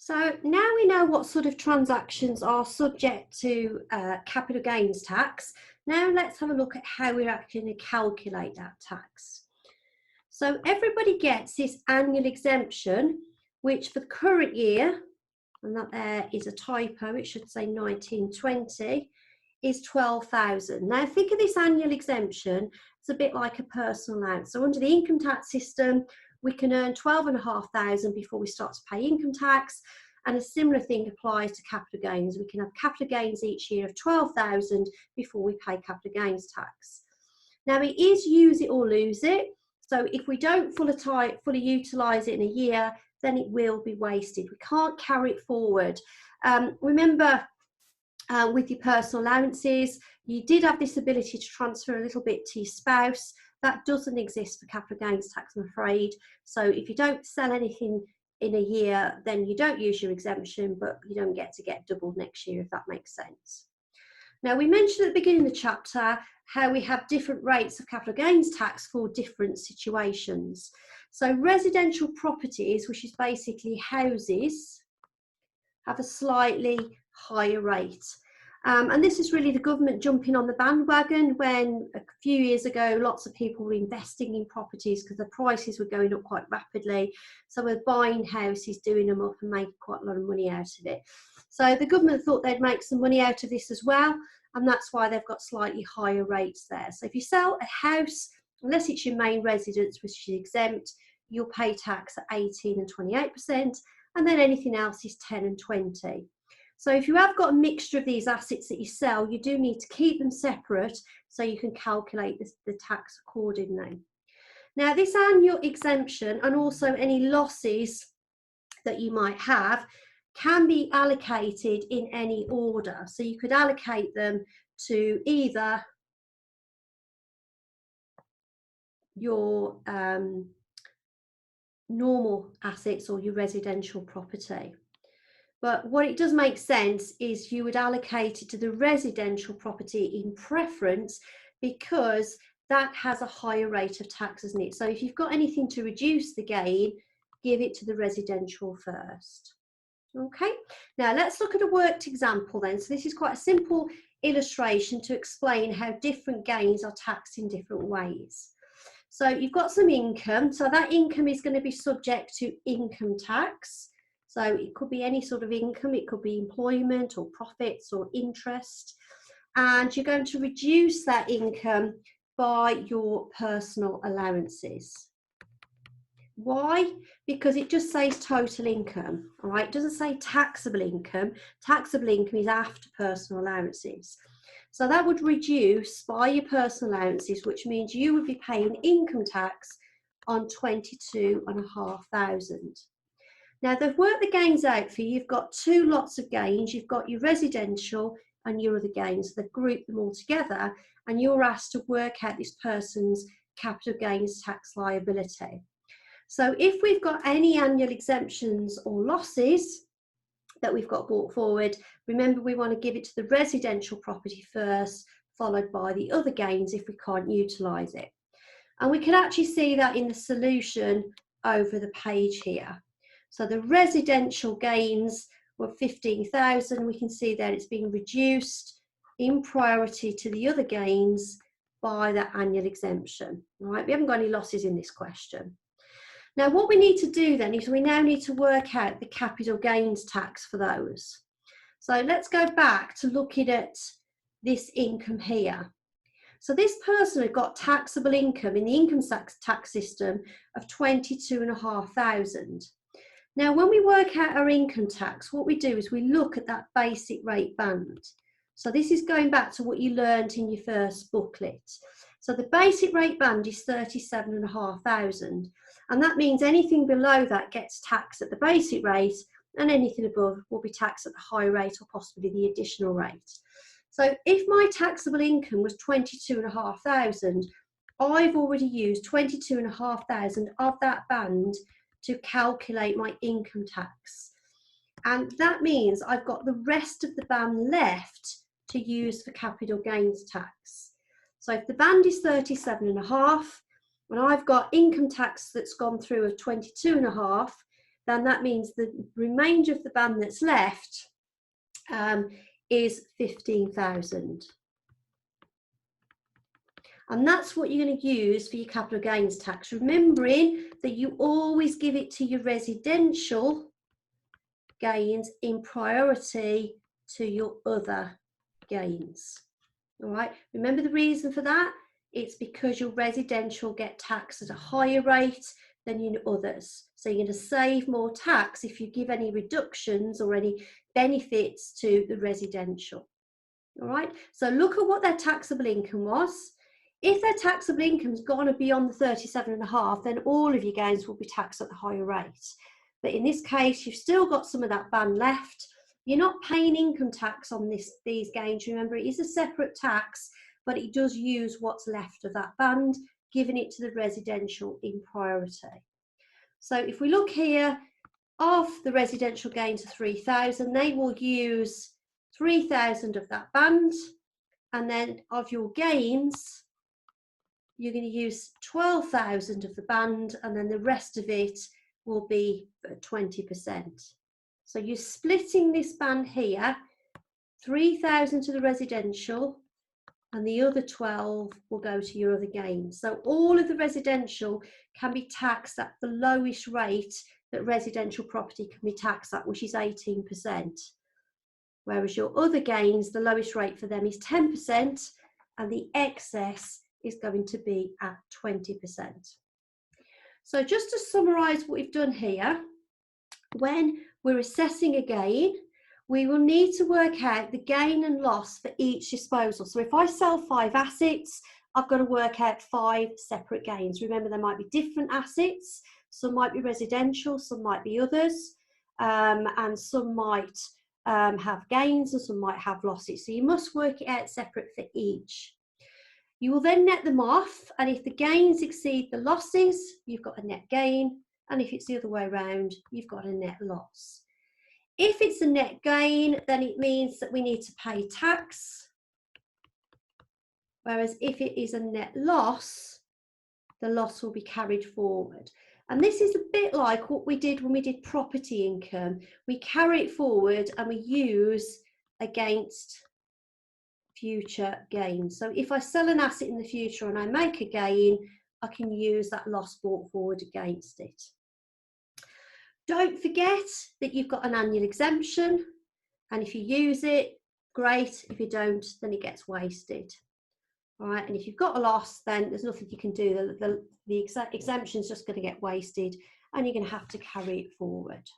So now we know what sort of transactions are subject to capital gains tax. Now let's have a look at how we're actually going to calculate that tax. So everybody gets this annual exemption, which for the current year, and that there is a typo, it should say 1920, is 12,000. Now think of this annual exemption, it's a bit like a personal allowance. So under the income tax system, we can earn 12,500 before we start to pay income tax, and a similar thing applies to capital gains. We can have capital gains each year of 12,000 before we pay capital gains tax. Now it is use it or lose it, so if we don't fully utilise it in a year, then it will be wasted. We can't carry it forward. Remember, with your personal allowances, you did have this ability to transfer a little bit to your spouse. That doesn't exist for capital gains tax, I'm afraid. So if you don't sell anything in a year, then you don't use your exemption, but you don't get to get doubled next year, if that makes sense. Now, we mentioned at the beginning of the chapter how we have different rates of capital gains tax for different situations. So residential properties, which is basically houses, have a slightly higher rate. And this is really the government jumping on the bandwagon when a few years ago lots of people were investing in properties because the prices were going up quite rapidly. So we're buying houses, doing them up and making quite a lot of money out of it. So the government thought they'd make some money out of this as well, and that's why they've got slightly higher rates there. So if you sell a house, unless it's your main residence, which is exempt, you'll pay tax at 18 and 28%, and then anything else is 10 and 20. So if you have got a mixture of these assets that you sell, you do need to keep them separate so you can calculate the tax accordingly. Now, this annual exemption and also any losses that you might have can be allocated in any order. So you could allocate them to either your normal assets or your residential property. But what it does make sense is you would allocate it to the residential property in preference because that has a higher rate of tax, isn't it? So if you've got anything to reduce the gain, give it to the residential first. Okay, now let's look at a worked example then. So this is quite a simple illustration to explain how different gains are taxed in different ways. So you've got some income, so that income is going to be subject to income tax. So it could be any sort of income, it could be employment or profits or interest, and you're going to reduce that income by your personal allowances. Why? Because it just says total income, all right? It doesn't say taxable income. Taxable income is after personal allowances. So that would reduce by your personal allowances, which means you would be paying income tax on 22,500. Now, they've worked the gains out for you. You've got two lots of gains. You've got your residential and your other gains. They've grouped them all together, and you're asked to work out this person's capital gains tax liability. So if we've got any annual exemptions or losses that we've got brought forward, remember we want to give it to the residential property first, followed by the other gains if we can't utilise it. And we can actually see that in the solution over the page here. So the residential gains were 15,000. We can see that it's being reduced in priority to the other gains by that annual exemption. All right, we haven't got any losses in this question. Now, what we need to do then is we now need to work out the capital gains tax for those. So let's go back to looking at this income here. So this person had got taxable income in the income tax system of 22,500. Now, when we work out our income tax, what we do is we look at that basic rate band. So this is going back to what you learned in your first booklet. So the basic rate band is 37,500, and that means anything below that gets taxed at the basic rate, and anything above will be taxed at the high rate or possibly the additional rate. So if my taxable income was 22,500, I've already used 22,500 of that band to calculate my income tax. And that means I've got the rest of the band left to use for capital gains tax. So if the band is 37.5, and I've got income tax that's gone through of 22.5, then that means the remainder of the band that's left is 15,000. And that's what you're going to use for your capital gains tax, remembering that you always give it to your residential gains in priority to your other gains. All right, remember the reason for that? It's because your residential get taxed at a higher rate than your others. So you're going to save more tax if you give any reductions or any benefits to the residential. All right, so look at what their taxable income was. If their taxable income's gone to beyond the 37.5, then all of your gains will be taxed at the higher rate. But in this case, you've still got some of that band left. You're not paying income tax on these gains. Remember, it is a separate tax, but it does use what's left of that band, giving it to the residential in priority. So if we look here, of the residential gains of 3,000, they will use 3,000 of that band, and then of your gains, you're going to use 12,000 of the band, and then the rest of it will be 20%. So you're splitting this band here, 3,000 to the residential, and the other 12 will go to your other gains. So all of the residential can be taxed at the lowest rate that residential property can be taxed at, which is 18%. Whereas your other gains, the lowest rate for them is 10%, and the excess is going to be at 20%. So just to summarise what we've done here, when we're assessing a gain, we will need to work out the gain and loss for each disposal. So if I sell 5 assets, I've got to work out 5 separate gains. Remember, there might be different assets. Some might be residential, some might be others, and some might have gains and some might have losses. So you must work it out separate for each. You will then net them off, and if the gains exceed the losses, you've got a net gain, and if it's the other way around, you've got a net loss. If it's a net gain, then it means that we need to pay tax, whereas if it is a net loss, the loss will be carried forward. And this is a bit like what we did when we did property income. We carry it forward and we use against future gains. So if I sell an asset in the future and I make a gain, I can use that loss brought forward against it. Don't forget that you've got an annual exemption, and if you use it, great. If you don't, then it gets wasted. All right, and if you've got a loss, then there's nothing you can do. The exemption is just going to get wasted, and you're going to have to carry it forward.